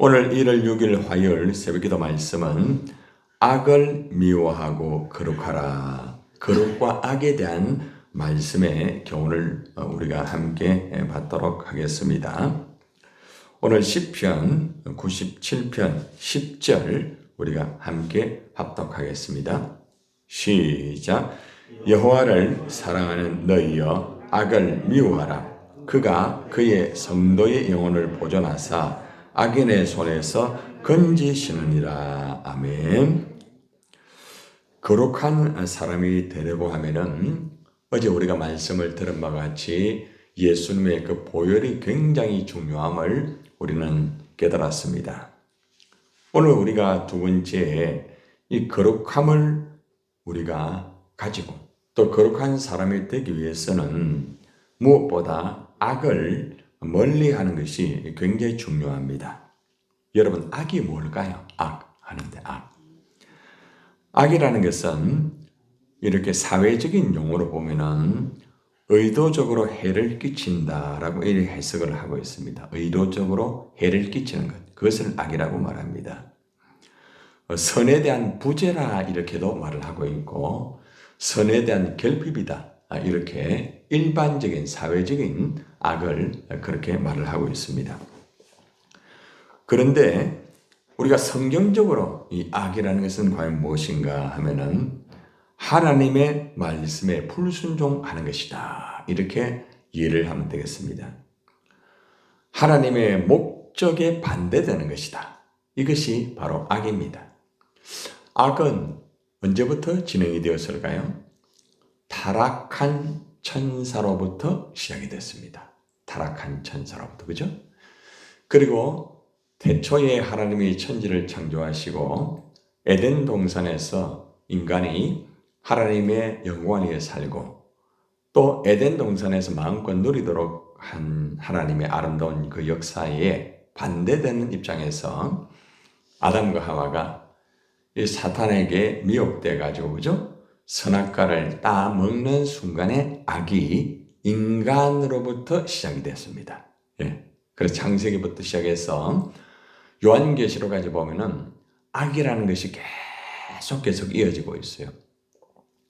오늘 1월 6일 화요일 새벽기도 말씀은 악을 미워하고 거룩하라. 거룩과 악에 대한 말씀의 교훈을 우리가 함께 받도록 하겠습니다. 오늘 시편 97편 10절 우리가 함께 합독하겠습니다. 시작. 여호와를 사랑하는 너희여 악을 미워하라. 그가 그의 성도의 영혼을 보존하사 악인의 손에서 건지시느니라. 아멘. 거룩한 사람이 되려고 하면은 어제 우리가 말씀을 들은 바와 같이 예수님의 그 보혈이 굉장히 중요함을 우리는 깨달았습니다. 오늘 우리가 두 번째 이 거룩함을 우리가 가지고 또 거룩한 사람이 되기 위해서는 무엇보다 악을 멀리하는 것이 굉장히 중요합니다. 여러분, 악이 뭘까요? 악 하는데 악이라는 것은 이렇게 사회적인 용어로 보면은 의도적으로 해를 끼친다라고 이렇게 해석을 하고 있습니다. 의도적으로 해를 끼치는 것, 그것을 악이라고 말합니다. 선에 대한 부재라 이렇게도 말을 하고 있고, 선에 대한 결핍이다 이렇게 일반적인 사회적인 악을 그렇게 말을 하고 있습니다. 그런데 우리가 성경적으로 이 악이라는 것은 과연 무엇인가 하면은 하나님의 말씀에 불순종하는 것이다. 이렇게 이해를 하면 되겠습니다. 하나님의 목적에 반대되는 것이다. 이것이 바로 악입니다. 악은 언제부터 진행이 되었을까요? 타락한 천사로부터 시작이 됐습니다. 타락한 천사로부터, 그죠? 그리고 태초에 하나님이 천지를 창조하시고 에덴 동산에서 인간이 하나님의 영광 위에 살고 또 에덴 동산에서 마음껏 누리도록 한 하나님의 아름다운 그 역사에 반대되는 입장에서 아담과 하와가 이 사탄에게 미혹돼 가지고, 그죠? 선악과를 따먹는 순간에 악이 인간으로부터 시작이 됐습니다. 그래서 창세기부터 시작해서 요한계시록까지 보면은 악이라는 것이 계속 이어지고 있어요.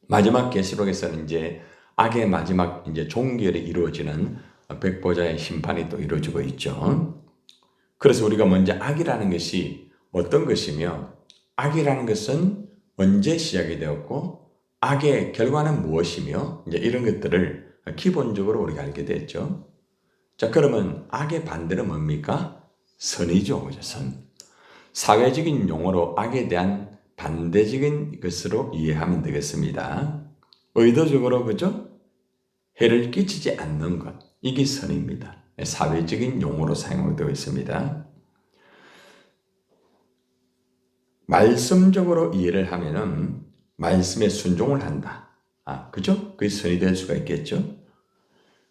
마지막 계시록에서는 이제 악의 마지막 이제 종결이 이루어지는 백보자의 심판이 또 이루어지고 있죠. 그래서 우리가 먼저 악이라는 것이 어떤 것이며, 악이라는 것은 언제 시작이 되었고, 악의 결과는 무엇이며, 이제 이런 것들을 기본적으로 우리가 알게 됐죠. 자, 그러면 악의 반대는 뭡니까? 선이죠, 그죠? 선. 사회적인 용어로 악에 대한 반대적인 것으로 이해하면 되겠습니다. 의도적으로, 그죠? 해를 끼치지 않는 것, 이게 선입니다. 사회적인 용어로 사용되고 있습니다. 말씀적으로 이해를 하면은 말씀에 순종을 한다. 그죠? 그게 선이 될 수가 있겠죠?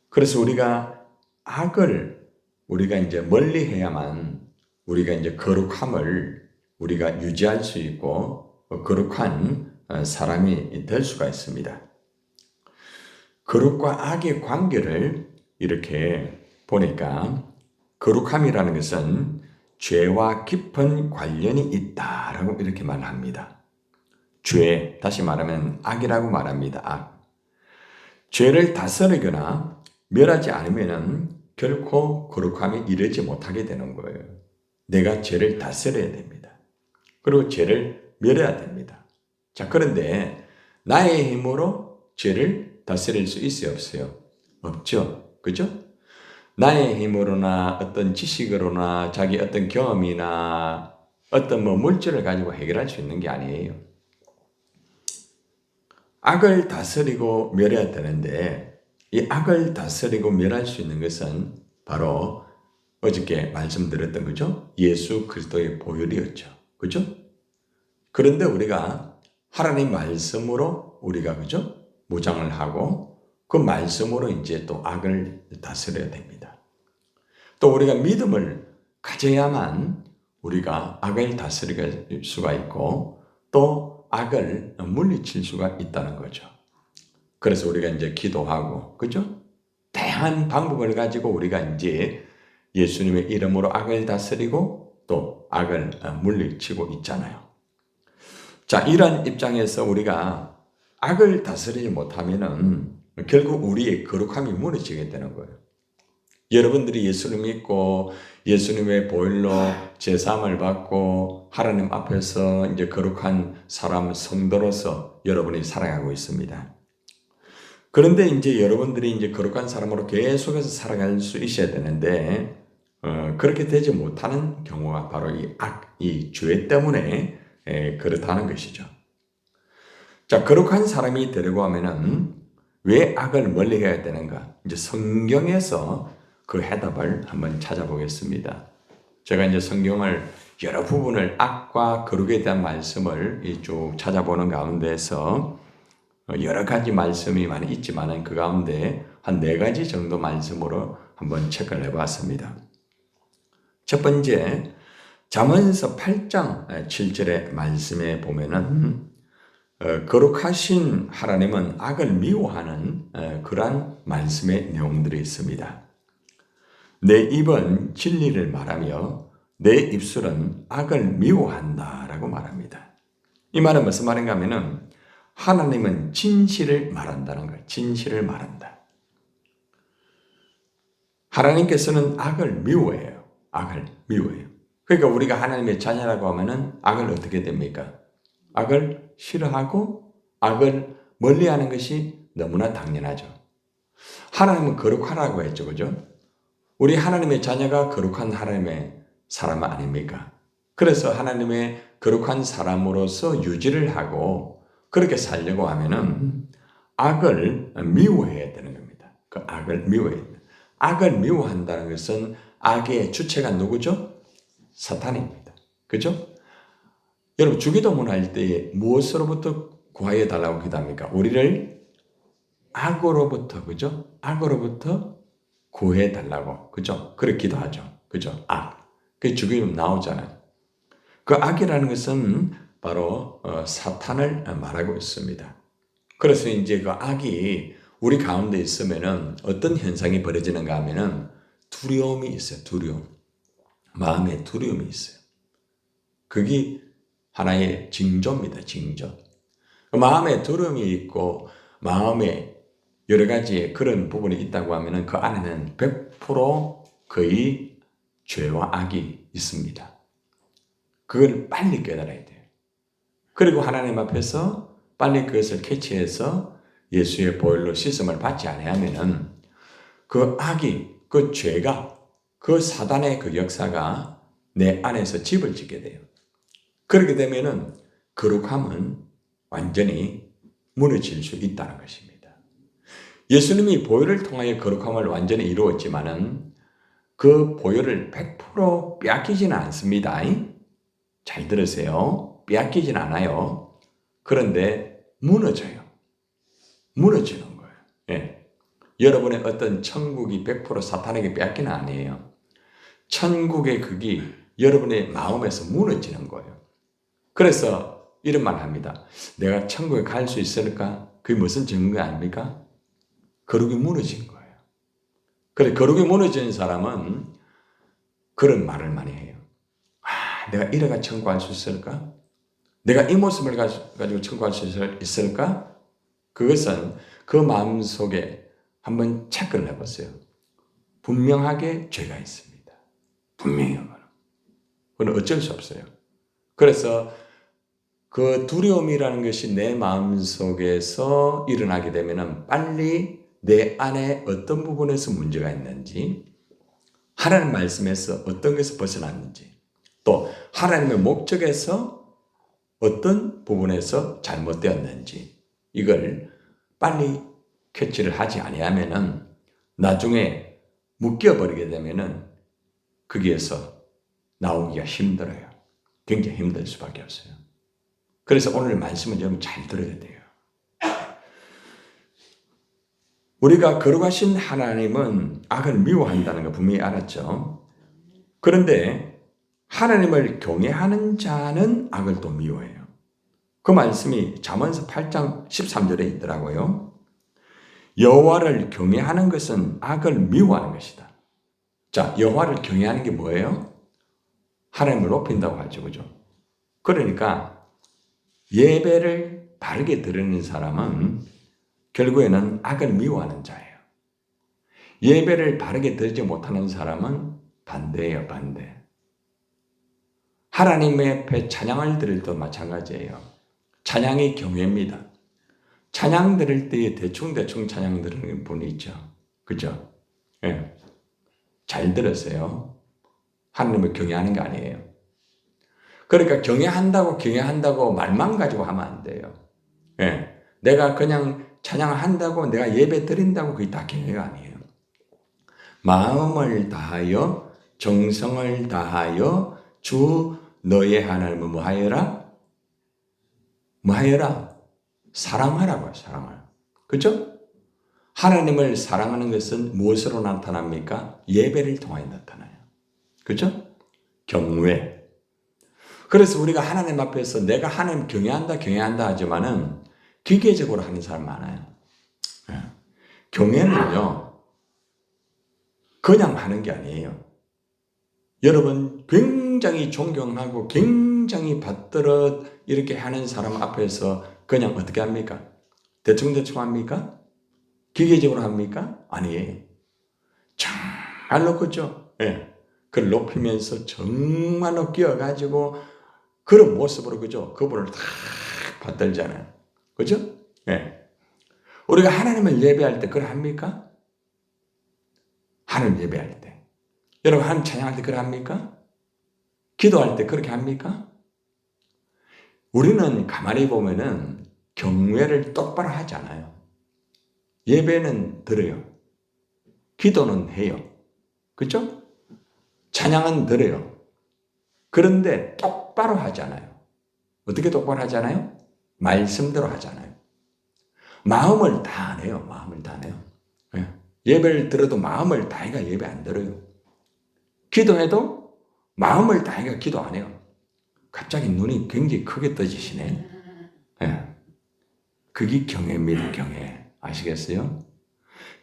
그래서 우리가 악을 우리가 이제 멀리 해야만 우리가 이제 거룩함을 우리가 유지할 수 있고 거룩한 사람이 될 수가 있습니다. 거룩과 악의 관계를 이렇게 보니까 거룩함이라는 것은 죄와 깊은 관련이 있다라고 이렇게 말합니다. 죄, 다시 말하면 악이라고 말합니다. 악. 죄를 다스리거나 멸하지 않으면 결코 거룩함에 이르지 못하게 되는 거예요. 내가 죄를 다스려야 됩니다. 그리고 죄를 멸해야 됩니다. 자, 그런데 나의 힘으로 죄를 다스릴 수 있어요, 없어요? 없죠. 그죠? 나의 힘으로나 어떤 지식으로나 자기 어떤 경험이나 어떤 물질을 가지고 해결할 수 있는 게 아니에요. 악을 다스리고 멸해야 되는데 이 악을 다스리고 멸할 수 있는 것은 바로 어저께 말씀드렸던 거죠. 예수 그리스도의 보혈이었죠. 그죠? 그런데 우리가 하나님 말씀으로 우리가, 그죠? 무장을 하고 그 말씀으로 이제 또 악을 다스려야 됩니다. 또 우리가 믿음을 가져야만 우리가 악을 다스릴 수가 있고 또 악을 물리칠 수가 있다는 거죠. 그래서 우리가 이제 기도하고, 그죠? 다양한 방법을 가지고 우리가 이제 예수님의 이름으로 악을 다스리고 또 악을 물리치고 있잖아요. 자, 이런 입장에서 우리가 악을 다스리지 못하면은 결국 우리의 거룩함이 무너지게 되는 거예요. 여러분들이 예수를 믿고 예수님의 보혈로 제사함을 받고 하나님 앞에서 이제 거룩한 사람 성도로서 여러분이 살아가고 있습니다. 그런데 이제 여러분들이 이제 거룩한 사람으로 계속해서 살아갈 수 있어야 되는데 그렇게 되지 못하는 경우가 바로 이 죄 때문에 그렇다는 것이죠. 자, 거룩한 사람이 되려고 하면은 왜 악을 멀리 해야 되는가? 이제 성경에서 그 해답을 한번 찾아보겠습니다. 제가 이제 성경을 여러 부분을 악과 거룩에 대한 말씀을 쭉 찾아보는 가운데서 여러 가지 말씀이 많이 있지만 그 가운데 한 4가지 정도 말씀으로 한번 체크를 해봤습니다. 첫 번째, 잠언서 8장 7절의 말씀에 보면은 거룩하신 하나님은 악을 미워하는 그러한 말씀의 내용들이 있습니다. 내 입은 진리를 말하며 내 입술은 악을 미워한다라고 말합니다. 이 말은 무슨 말인가 하면은 하나님은 진실을 말한다는 거예요. 진실을 말한다. 하나님께서는 악을 미워해요. 악을 미워해요. 그러니까 우리가 하나님의 자녀라고 하면은 악을 어떻게 됩니까? 악을 싫어하고 악을 멀리하는 것이 너무나 당연하죠. 하나님은 거룩하라고 했죠. 그죠? 우리 하나님의 자녀가 거룩한 하나님의 사람 아닙니까? 그래서 하나님의 거룩한 사람으로서 유지를 하고 그렇게 살려고 하면은 악을 미워해야 되는 겁니다. 그 악을 미워해야 됩니다. 악을 미워한다는 것은 악의 주체가 누구죠? 사탄입니다. 그죠? 여러분 주기도문 할 때 무엇으로부터 구하여 달라고 기도합니까? 우리를 악으로부터, 그죠? 악으로부터 구해 달라고, 그죠? 그렇게 기도하죠. 그죠? 악. 그 주기도문 나오잖아요. 그 악이라는 것은 바로 사탄을 말하고 있습니다. 그래서 이제 그 악이 우리 가운데 있으면은 어떤 현상이 벌어지는가 하면은 두려움이 있어요. 두려움. 마음에 두려움이 있어요. 그게 하나의 징조입니다. 징조. 마음에 두려움이 있고 마음에 여러 가지 그런 부분이 있다고 하면은 그 안에는 100% 거의 죄와 악이 있습니다. 그걸 빨리 깨달아야 돼요. 그리고 하나님 앞에서 빨리 그것을 캐치해서 예수의 보혈로 씻음을 받지 아니하면은 그 악이, 그 죄가, 그 사단의 그 역사가 내 안에서 집을 짓게 돼요. 그렇게 되면은 거룩함은 완전히 무너질 수 있다는 것입니다. 예수님이 보혈을 통하여 거룩함을 완전히 이루었지만은 그 보혈을 100% 빼앗기지는 않습니다. 잘 들으세요. 빼앗기진 않아요. 그런데 무너져요. 무너지는 거예요. 예. 여러분의 어떤 천국이 100% 사탄에게 빼앗기는 아니에요. 천국의 극이 여러분의 마음에서 무너지는 거예요. 그래서 이런 말 합니다. 내가 천국에 갈 수 있을까? 그게 무슨 증거 아닙니까? 거룩이 무너진 거예요. 그래, 거룩이 무너진 사람은 그런 말을 많이 해요. 내가 이래가 천국 갈 수 있을까? 내가 이 모습을 가지고 천국 갈 수 있을까? 그것은 그 마음속에 한번 체크를 해보세요. 분명하게 죄가 있습니다. 분명해요. 그건 어쩔 수 없어요. 그래서 그 두려움이라는 것이 내 마음속에서 일어나게 되면 빨리 내 안에 어떤 부분에서 문제가 있는지, 하나님 말씀에서 어떤 것에서 벗어났는지, 또 하나님의 목적에서 어떤 부분에서 잘못되었는지 이걸 빨리 캐치를 하지 아니하면은 나중에 묶여버리게 되면은 거기에서 나오기가 힘들어요. 굉장히 힘들 수밖에 없어요. 그래서 오늘 말씀은 여러분 잘 들어야 돼요. 우리가 거룩하신 하나님은 악을 미워한다는 거 분명히 알았죠. 그런데 하나님을 경외하는 자는 악을 또 미워해요. 그 말씀이 잠언서 8장 13절에 있더라고요. 여호와를 경외하는 것은 악을 미워하는 것이다. 자, 여호와를 경외하는 게 뭐예요? 하나님을 높인다고 하죠. 그죠? 그러니까 예배를 바르게 드리는 사람은 결국에는 악을 미워하는 자예요. 예배를 바르게 드리지 못하는 사람은 반대예요, 반대. 하나님의 앞에 찬양을 드릴 때도 마찬가지예요. 찬양이 경외입니다. 찬양 드릴 때에 대충대충 찬양 드리는 분이 있죠. 그죠? 예. 잘 들으세요. 하나님을 경외하는 게 아니에요. 그러니까 경외한다고 말만 가지고 하면 안 돼요. 예. 내가 그냥 찬양한다고 내가 예배 드린다고 그게 다 경외가 아니에요. 마음을 다하여 정성을 다하여 주 너의 하나님을 뭐하여라? 뭐하여라? 사랑하라고요. 사랑을. 그죠? 하나님을 사랑하는 것은 무엇으로 나타납니까? 예배를 통하여 나타나요. 그죠? 경외. 그래서 우리가 하나님 앞에서 내가 하나님 경외한다 하지만은 기계적으로 하는 사람 많아요. 경외는요, 그냥 하는 게 아니에요. 여러분, 굉장히 존경하고 굉장히 받들어 이렇게 하는 사람 앞에서 그냥 어떻게 합니까? 대충대충 합니까? 기계적으로 합니까? 아니에요. 잘 높겠죠? 예. 그걸 높이면서 정말로 끼어가지고 그런 모습으로, 그죠? 그분을 다 받들잖아요. 그죠? 예. 우리가 하나님을 예배할 때 그걸 합니까? 하나님 예배할 때. 여러분, 하나님 찬양할 때 그걸 합니까? 기도할 때 그렇게 합니까? 우리는 가만히 보면은 경외를 똑바로 하지 않아요. 예배는 드려요. 기도는 해요. 그죠? 찬양은 드려요. 그런데 똑바로 하지 않아요. 어떻게 똑바로 하지 않아요? 말씀대로 하잖아요. 마음을 다 안 해요. 마음을 다 안 해요. 예배를 들어도 마음을 다해가 예배 안 들어요. 기도해도 마음을 다해가 기도 안 해요. 갑자기 눈이 굉장히 크게 떠지시네. 그게 경외입니다. 경외. 아시겠어요?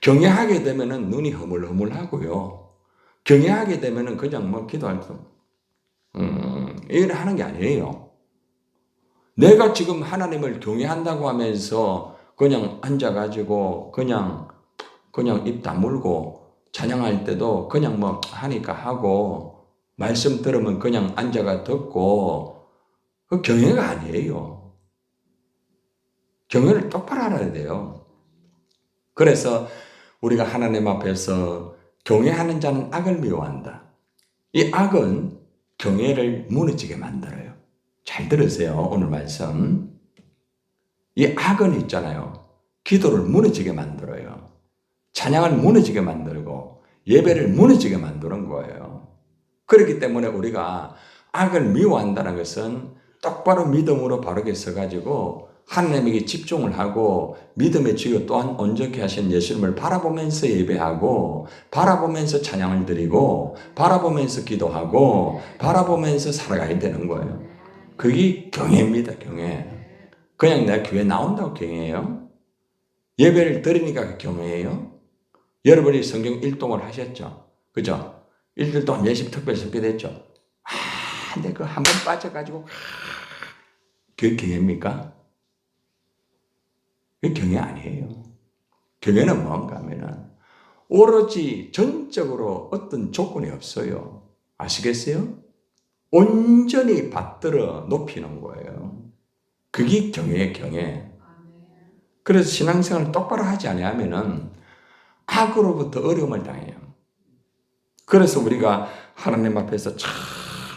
경외하게 되면은 눈이 허물허물하고요. 경외하게 되면은 그냥 뭐 기도할 때 이걸 하는 게 아니에요. 내가 지금 하나님을 경외한다고 하면서 그냥 앉아가지고 그냥 입 다물고 찬양할 때도 그냥 뭐 하니까 하고 말씀 들으면 그냥 앉아가 듣고 그 경외가 아니에요. 경외를 똑바로 알아야 돼요. 그래서 우리가 하나님 앞에서 경외하는 자는 악을 미워한다. 이 악은 경외를 무너지게 만들어요. 잘 들으세요. 오늘 말씀. 이 악은 있잖아요. 기도를 무너지게 만들어요. 찬양을 무너지게 만들고 예배를 무너지게 만드는 거예요. 그렇기 때문에 우리가 악을 미워한다는 것은 똑바로 믿음으로 바르게 서가지고 하나님에게 집중을 하고 믿음의 주요 또한 온전케 하신 예수님을 바라보면서 예배하고 바라보면서 찬양을 드리고 바라보면서 기도하고 바라보면서 살아가야 되는 거예요. 그게 경외입니다. 경외. 그냥 내가 교회 나온다고 경외해요? 예배를 드리니까 경외해요? 여러분이 성경 일동을 하셨죠? 그죠? 일주일 동안 예식 특별 설교됐죠? 근데 그 한 번 빠져가지고 그게 경외입니까? 그게 경외 아니에요. 경외는 뭔가 하면은 오로지 전적으로 어떤 조건이 없어요. 아시겠어요? 온전히 받들어 높이는 거예요. 그게 경외의 경외. 그래서 신앙생활을 똑바로 하지 않으면은 악으로부터 어려움을 당해요. 그래서 우리가 하나님 앞에서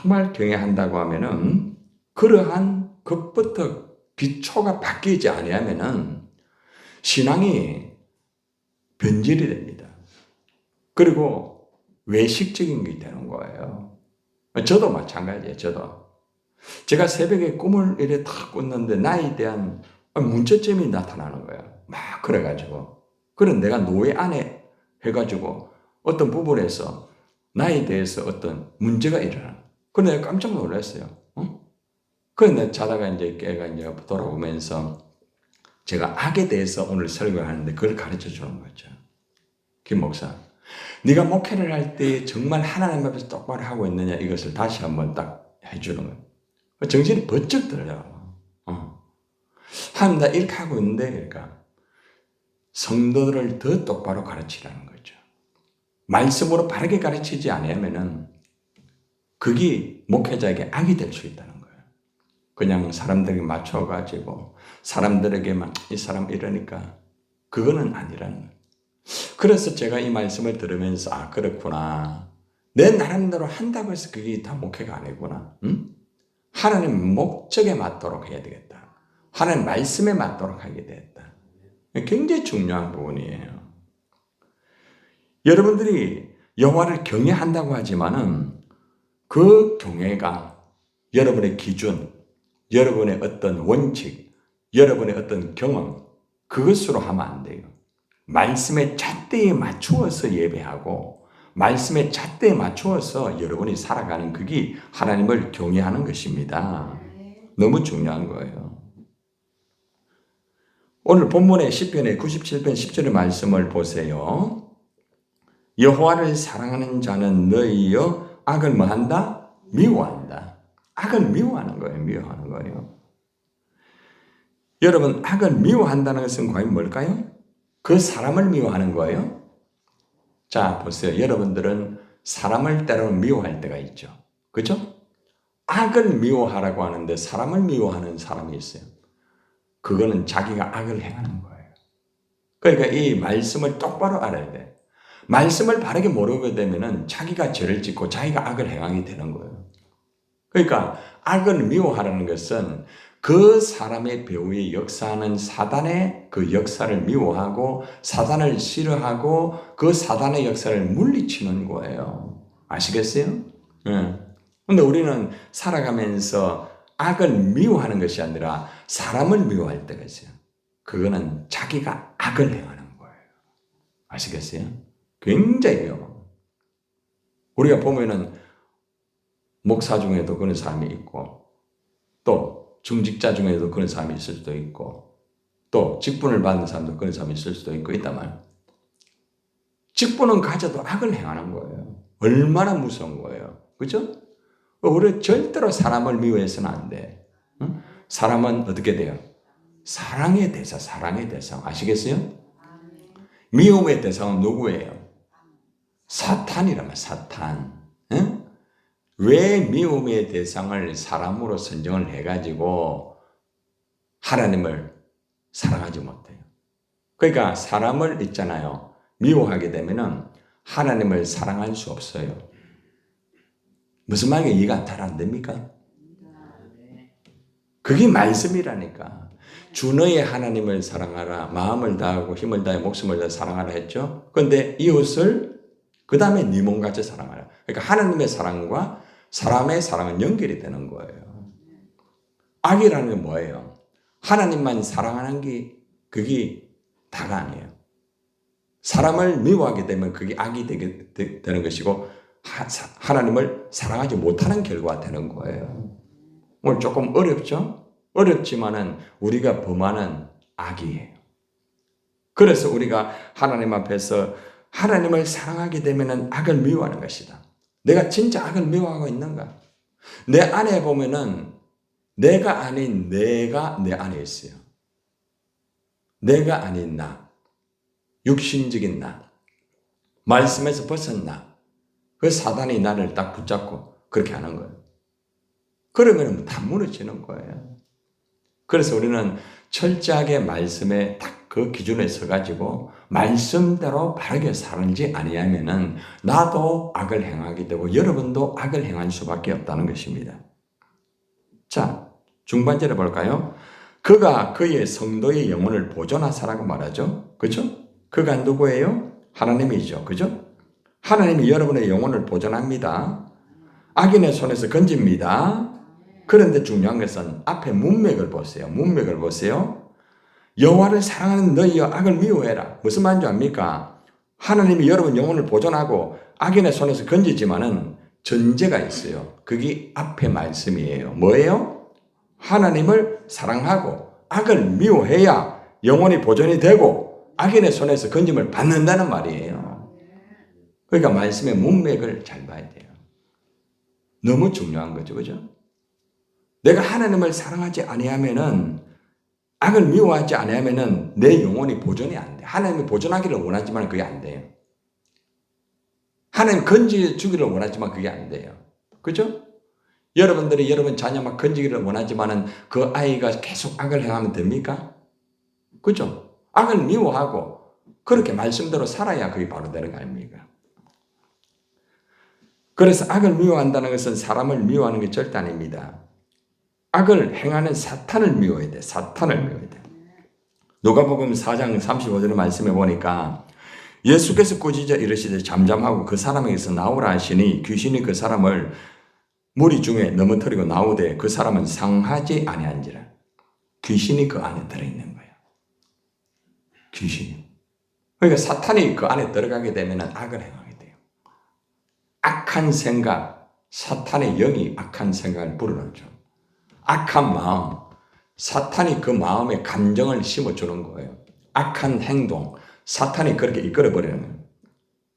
정말 경외한다고 하면은 그러한 것부터 기초가 바뀌지 않으면은 신앙이 변질이 됩니다. 그리고 외식적인 게 되는 거예요. 저도 마찬가지예요. 제가 새벽에 꿈을 이래 탁 꿨는데 나에 대한 문제점이 나타나는 거예요. 막 그래가지고. 그런 내가 노예 안에 해가지고 어떤 부분에서 나에 대해서 어떤 문제가 일어나. 그래서 내가 깜짝 놀랐어요. 그래서 내가 자다가 이제 깨가 이제 돌아오면서 제가 악에 대해서 오늘 설교하는데 그걸 가르쳐 주는 거죠. 김 목사. 네가 목회를 할 때 정말 하나님 앞에서 똑바로 하고 있느냐 이것을 다시 한번 딱 해주는 거예요. 정신이 번쩍 들어요. 하나님 나 이렇게 하고 있는데 그러니까 성도들을 더 똑바로 가르치라는 거죠. 말씀으로 바르게 가르치지 않으면은 그게 목회자에게 악이 될 수 있다는 거예요. 그냥 사람들에게 맞춰가지고 사람들에게만 이 사람 이러니까 그거는 아니라는 거예요. 그래서 제가 이 말씀을 들으면서 아 그렇구나. 내 나름대로 한다고 해서 그게 다 목회가 아니구나. 응? 하나님 목적에 맞도록 해야 되겠다. 하나님 말씀에 맞도록 하게 되겠다. 굉장히 중요한 부분이에요. 여러분들이 여호와를 경외한다고 하지만은 그 경외가 여러분의 기준, 여러분의 어떤 원칙, 여러분의 어떤 경험 그것으로 하면 안 돼요. 말씀의 잣대에 맞추어서 예배하고 말씀의 잣대에 맞추어서 여러분이 살아가는 그게 하나님을 경외하는 것입니다. 너무 중요한 거예요. 오늘 본문의 시편의 97편 10절의 말씀을 보세요. 여호와를 사랑하는 자는 너희여 악을 뭐한다? 미워한다. 악을 미워하는 거예요. 미워하는 거예요. 여러분 악을 미워한다는 것은 과연 뭘까요? 그 사람을 미워하는 거예요. 자 보세요. 여러분들은 사람을 때로는 미워할 때가 있죠. 그렇죠? 악을 미워하라고 하는데 사람을 미워하는 사람이 있어요. 그거는 자기가 악을 행하는 거예요. 그러니까 이 말씀을 똑바로 알아야 돼. 말씀을 바르게 모르게 되면은 자기가 죄를 짓고 자기가 악을 행하게 되는 거예요. 그러니까 악을 미워하라는 것은 그 사람의 배후에 역사하는 사단의 그 역사를 미워하고 사단을 싫어하고 그 사단의 역사를 물리치는 거예요. 아시겠어요? 근데 우리는 살아가면서 악을 미워하는 것이 아니라 사람을 미워할 때가 있어요. 그거는 자기가 악을 행하는 거예요. 아시겠어요? 굉장히 위험합니다. 우리가 보면은 목사 중에도 그런 사람이 있고 또 중직자 중에도 그런 사람이 있을 수도 있고 또 직분을 받는 사람도 그런 사람이 있을 수도 있고 있다만 직분은 가져도 악을 행하는 거예요. 얼마나 무서운 거예요. 그렇죠? 우리 절대로 사람을 미워해서는 안 돼. 응? 사람은 어떻게 돼요? 사랑의 대상, 사랑의 대상. 아시겠어요? 미움의 대상은 누구예요? 사탄이라면 사탄. 응? 왜 미움의 대상을 사람으로 선정을 해가지고 하나님을 사랑하지 못해요? 그러니까 사람을 있잖아요. 미워하게 되면은 하나님을 사랑할 수 없어요. 무슨 말인지 이해가 잘 안 됩니까? 그게 말씀이라니까. 주 너의 하나님을 사랑하라. 마음을 다하고 힘을 다해 목숨을 다해 사랑하라 했죠. 그런데 이웃을 그 다음에 네 몸같이 사랑하라. 그러니까 하나님의 사랑과 사람의 사랑은 연결이 되는 거예요. 악이라는 게 뭐예요? 하나님만 사랑하는 게 그게 다가 아니에요. 사람을 미워하게 되면 그게 악이 되는 것이고 하나님을 사랑하지 못하는 결과가 되는 거예요. 오늘 조금 어렵죠? 어렵지만은 우리가 범하는 악이에요. 그래서 우리가 하나님 앞에서 하나님을 사랑하게 되면은 악을 미워하는 것이다. 내가 진짜 악을 미워하고 있는가? 내 안에 보면은 내가 아닌 내가 내 안에 있어요. 내가 아닌 나. 육신적인 나. 말씀에서 벗은 나. 그 사단이 나를 딱 붙잡고 그렇게 하는 거예요. 그러면 다 무너지는 거예요. 그래서 우리는 철저하게 말씀에 딱 그 기준에 서가지고 말씀대로 바르게 살지 아니하면은 나도 악을 행하게 되고 여러분도 악을 행할 수밖에 없다는 것입니다. 자, 중반절에 볼까요? 그가 그의 성도의 영혼을 보존하사라고 말하죠. 그죠? 그가 누구예요? 하나님이죠. 그죠? 하나님이 여러분의 영혼을 보존합니다. 악인의 손에서 건집니다. 그런데 중요한 것은 앞에 문맥을 보세요. 문맥을 보세요. 여호와를 사랑하는 너희여 악을 미워해라. 무슨 말인지 압니까? 하나님이 여러분 영혼을 보존하고 악인의 손에서 건지지만은 전제가 있어요. 그게 앞에 말씀이에요. 뭐예요? 하나님을 사랑하고 악을 미워해야 영혼이 보존이 되고 악인의 손에서 건짐을 받는다는 말이에요. 그러니까 말씀의 문맥을 잘 봐야 돼요. 너무 중요한 거죠. 그죠? 내가 하나님을 사랑하지 아니하면은, 악을 미워하지 아니하면은 내 영혼이 보존이 안 돼. 하나님이 보존하기를 원하지만 그게 안 돼요. 하나님 건져주기를 원하지만 그게 안 돼요. 그죠? 여러분들이 여러분 자녀 막 건지기를 원하지만은 그 아이가 계속 악을 행하면 됩니까? 그죠? 악을 미워하고 그렇게 말씀대로 살아야 그게 바로 되는 거 아닙니까? 그래서 악을 미워한다는 것은 사람을 미워하는 게 절대 아닙니다. 악을 행하는 사탄을 미워해야 돼. 사탄을 미워해야 돼. 누가복음 4장 35절의 말씀에 보니까 예수께서 꾸짖어 이르시되 잠잠하고 그 사람에게서 나오라 하시니 귀신이 그 사람을 무리 중에 넘어뜨리고 나오되 그 사람은 상하지 아니한지라. 귀신이 그 안에 들어있는 거예요. 귀신이. 그러니까 사탄이 그 안에 들어가게 되면 악을 행하게 돼요. 악한 생각, 사탄의 영이 악한 생각을 불어넣죠. 악한 마음, 사탄이 그 마음에 감정을 심어주는 거예요. 악한 행동, 사탄이 그렇게 이끌어버리는 거예요.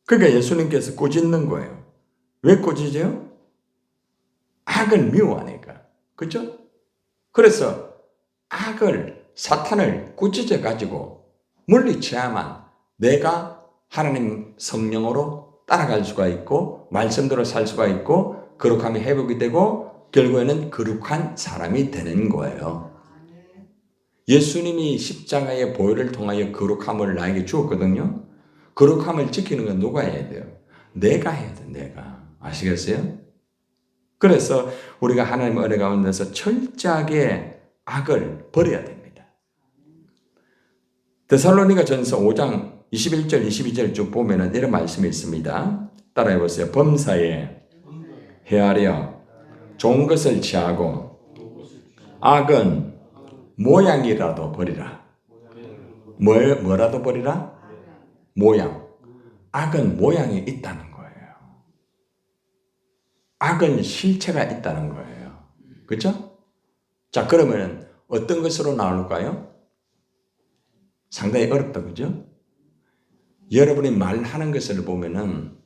그러니까 예수님께서 꾸짖는 거예요. 왜 꾸짖어요? 악을 미워하니까. 그렇죠? 그래서 악을, 사탄을 꾸짖어 가지고 물리쳐야만 내가 하나님 성령으로 따라갈 수가 있고 말씀대로 살 수가 있고 거룩함이 회복이 되고 결국에는 거룩한 사람이 되는 거예요. 예수님이 십자가의 보혈을 통하여 거룩함을 나에게 주었거든요. 거룩함을 지키는 건 누가 해야 돼요? 내가 해야 돼. 내가. 아시겠어요? 그래서 우리가 하나님의 은혜 가운데서 철저하게 악을 버려야 됩니다. 데살로니가 전서 5장 21절 22절 쭉 보면은 이런 말씀이 있습니다. 따라해 보세요. 범사에 헤아려 좋은 것을 취하고 악은 모양이라도 버리라. 뭐라도 버리라? 모양. 악은 모양이 있다는 거예요. 악은 실체가 있다는 거예요. 그렇죠? 자, 그러면 어떤 것으로 나올까요? 상당히 어렵다, 그죠? 여러분이 말하는 것을 보면은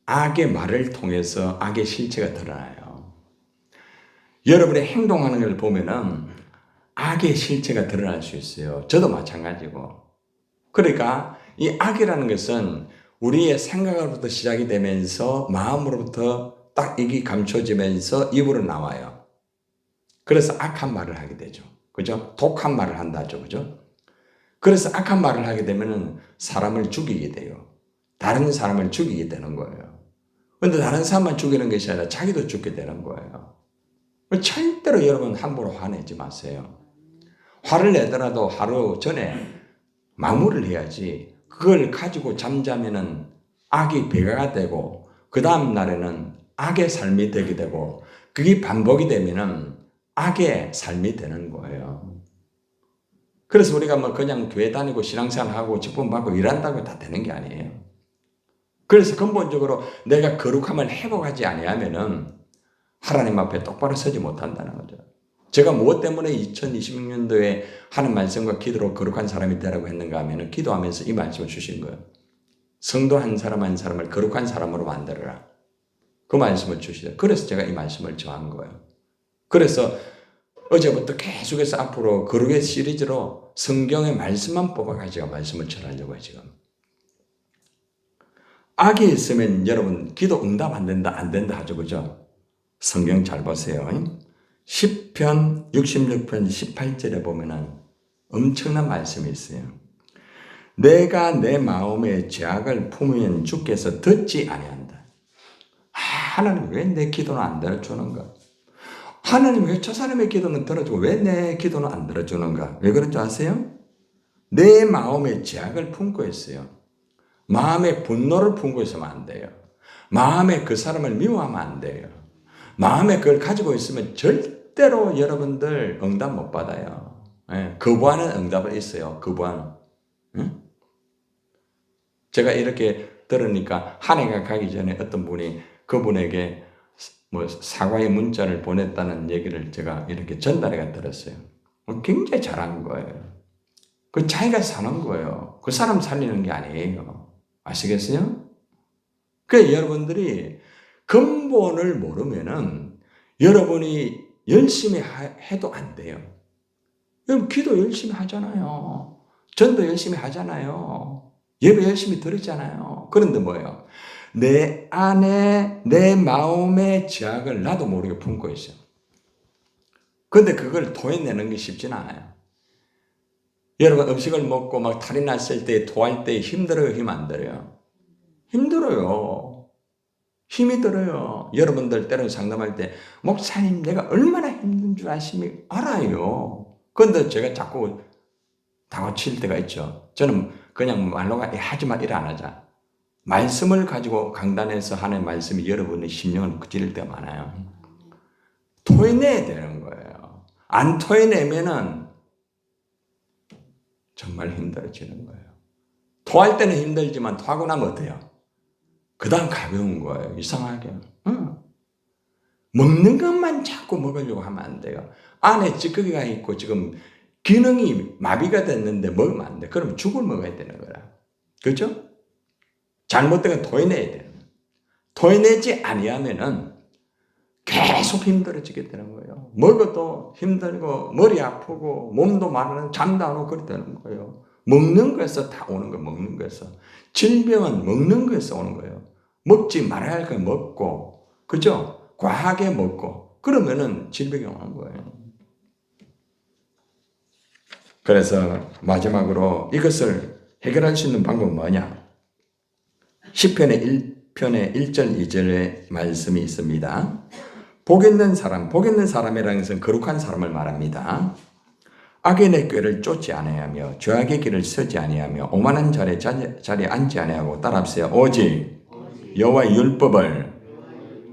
악의 말을 통해서 악의 실체가 드러나요. 여러분이 행동하는 걸 보면은 악의 실체가 드러날 수 있어요. 저도 마찬가지고. 그러니까 이 악이라는 것은 우리의 생각으로부터 시작이 되면서 마음으로부터 딱 이게 감춰지면서 입으로 나와요. 그래서 악한 말을 하게 되죠. 그죠? 독한 말을 한다죠. 그죠? 그래서 악한 말을 하게 되면은 사람을 죽이게 돼요. 다른 사람을 죽이게 되는 거예요. 그런데 다른 사람만 죽이는 것이 아니라 자기도 죽게 되는 거예요. 절대로 여러분 함부로 화내지 마세요. 화를 내더라도 하루 전에 마무리를 해야지. 그걸 가지고 잠자면은 악이 배가 되고 그 다음 날에는 악의 삶이 되게 되고 그게 반복이 되면은 악의 삶이 되는 거예요. 그래서 우리가 뭐 그냥 교회 다니고 신앙생활하고 직분 받고 일한다고 다 되는 게 아니에요. 그래서 근본적으로 내가 거룩함을 회복하지 아니하면은 하나님 앞에 똑바로 서지 못한다는 거죠. 제가 무엇 때문에 2026년도에 하는 말씀과 기도로 거룩한 사람이 되라고 했는가 하면은 기도하면서 이 말씀을 주신 거예요. 성도 한 사람 한 사람을 거룩한 사람으로 만들어라. 그 말씀을 주시죠. 그래서 제가 이 말씀을 정한 거예요. 그래서 어제부터 계속해서 앞으로 거룩의 시리즈로 성경의 말씀만 뽑아가지고 제가 말씀을 전하려고 해요, 지금. 악이 있으면 여러분 기도 응답 안 된다, 안 된다 하죠, 그죠? 성경 잘 보세요. 10편 66편 18절에 보면은 엄청난 말씀이 있어요. 내가 내 마음에 죄악을 품으면 주께서 듣지 아니한다. 하나님 왜 내 기도는 안 들어주는가? 하나님 왜 저 사람의 기도는 들어주고 왜 내 기도는 안 들어주는가? 왜 그런 줄 아세요? 내 마음에 죄악을 품고 있어요. 마음에 분노를 품고 있으면 안 돼요. 마음에 그 사람을 미워하면 안 돼요. 마음에 그걸 가지고 있으면 절대로 여러분들 응답 못 받아요. 예, 거부하는 응답은 있어요. 거부하는. 응? 제가 이렇게 들으니까 한 해가 가기 전에 어떤 분이 그분에게 뭐 사과의 문자를 보냈다는 얘기를 제가 이렇게 전달해가 들었어요. 굉장히 잘한 거예요. 그 자기가 사는 거예요. 그 사람 살리는 게 아니에요. 아시겠어요? 그러니까 여러분들이 근본을 모르면은 여러분이 열심히 해도 안 돼요. 여러분 기도 열심히 하잖아요. 전도 열심히 하잖아요. 예배 열심히 드리잖아요. 그런데 뭐예요? 내 안에 내 마음의 죄악을 나도 모르게 품고 있어요. 근데 그걸 토해내는 게 쉽진 않아요. 여러분 음식을 먹고 막 탈이 났을 때 토할 때 힘들어요? 힘 안 들어요? 힘들어요. 힘이 들어요. 여러분들 때로 상담할 때 목사님 내가 얼마나 힘든 줄 알아요. 그런데 제가 자꾸 다고칠 때가 있죠. 저는 그냥 말로가 하지마 이래 안 하자. 말씀을 가지고 강단에서 하는 말씀이 여러분의 심령을 찌를 때가 많아요. 토해내야 되는 거예요. 안 토해내면은 정말 힘들어지는 거예요. 토할 때는 힘들지만 토하고 나면 어때요? 그 다음 가벼운 거예요. 이상하게. 먹는 것만 자꾸 먹으려고 하면 안 돼요. 안에 찌꺼기가 있고 지금 기능이 마비가 됐는데 먹으면 안 돼. 그러면 죽을 먹어야 되는 거야. 그렇죠? 잘못된 건 토해내야 돼요. 토해내지 아니하면은 계속 힘들어지게 되는 거예요. 먹어도 힘들고 머리 아프고 몸도 마르는 잠도 안 오고 그렇게 되는 거예요. 먹는 거에서 다 오는 거예요. 먹는 거에서. 질병은 먹는 거에서 오는 거예요. 먹지 말아야 할 거 먹고, 그죠? 과하게 먹고, 그러면은 질병이 오는 거예요. 그래서 마지막으로 이것을 해결할 수 있는 방법은 뭐냐? 시편의 1편의 1절 2절의 말씀이 있습니다. 복 있는 사람이라는 것은 거룩한 사람을 말합니다. 악인의 꾀를 쫓지 아니하며 죄악의 길을 서지 아니하며 오만한 자리에 앉지 아니하고 따라합세요. 오직 여호와의 율법을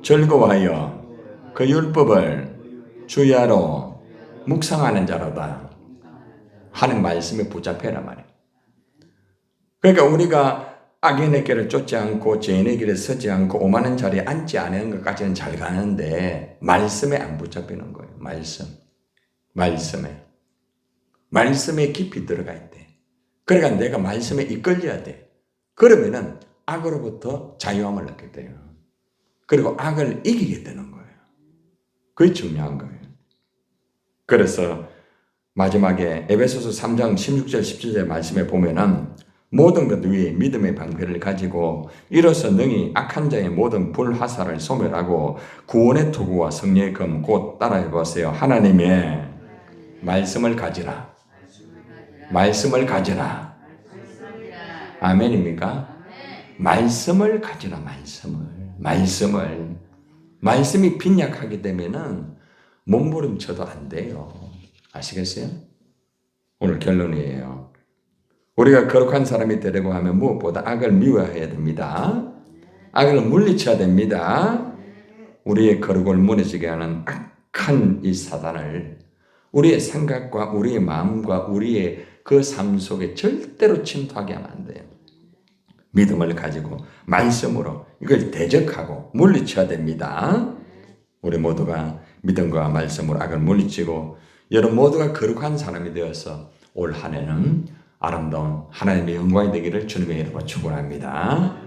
즐거워하여 그 율법을 주야로 묵상하는 자로다 하는 말씀에 붙잡혀라 말이에요. 그러니까 우리가 악인의 길을 쫓지 않고 죄인의 길에 서지 않고 오만한 자리에 앉지 않은 것까지는 잘 가는데 말씀에 안 붙잡히는 거예요. 말씀에 깊이 들어가 있대. 그러니까 내가 말씀에 이끌려야 돼. 그러면은 악으로부터 자유함을 얻게 돼요. 그리고 악을 이기게 되는 거예요. 그게 중요한 거예요. 그래서 마지막에 에베소서 3장 16절 17절 말씀에 보면은 모든 것 위에 믿음의 방패를 가지고 이로써 능히 악한 자의 모든 불화살을 소멸하고 구원의 투구와 승리의 검 곧 따라해 보세요. 하나님의 말씀을 가지라. 말씀을 가지라. 아멘입니까? 말씀을 가지라. 말씀이 빈약하게 되면은 몸부림쳐도 안 돼요. 아시겠어요? 오늘 결론이에요. 우리가 거룩한 사람이 되려고 하면 무엇보다 악을 미워해야 됩니다. 악을 물리쳐야 됩니다. 우리의 거룩을 무너지게 하는 악한 이 사단을 우리의 생각과 우리의 마음과 우리의 그 삶 속에 절대로 침투하게 하면 안 돼요. 믿음을 가지고 말씀으로 이걸 대적하고 물리쳐야 됩니다. 우리 모두가 믿음과 말씀으로 악을 물리치고 여러분 모두가 거룩한 사람이 되어서 올 한 해는 아름다운 하나님의 영광이 되기를 주님의 이름으로 축원합니다.